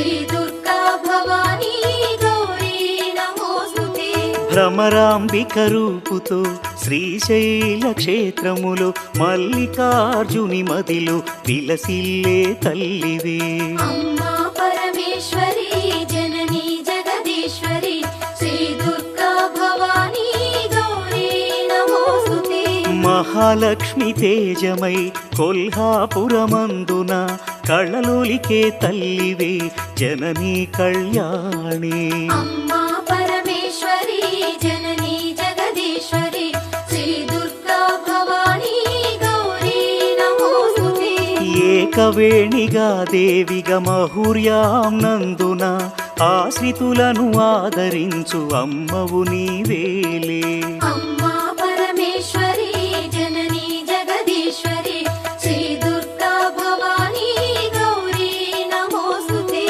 శ్రీ దుర్గా భవానీ గౌరీ నమోస్తుతే. భ్రమరాంబిక రూపుతో శ్రీశైల క్షేత్రములో మల్లికార్జుని మదిలో విలసిల్లే తల్లివే. అమ్మా పరమేశ్వరి జననీ జగదీశ్వరి శ్రీ దుర్గా భవానీ గౌరీ నమోస్తుతే. మహాలక్ష్మి తేజమై కొల్హాపురమందున కళ్ళలోలికే తల్లివే జననీ కళ్యాణి. అమ్మా పరమేశ్వరి జననీ జగదీశ్వరి శ్రీ దుర్గా భవానీ గౌరీ నమోస్తుతే. ఏకవేణిగా దేవిగా మహుర్యాం నందున ఆశ్రితులను ఆదరించు అమ్మవు నీవేలే. అమ్మ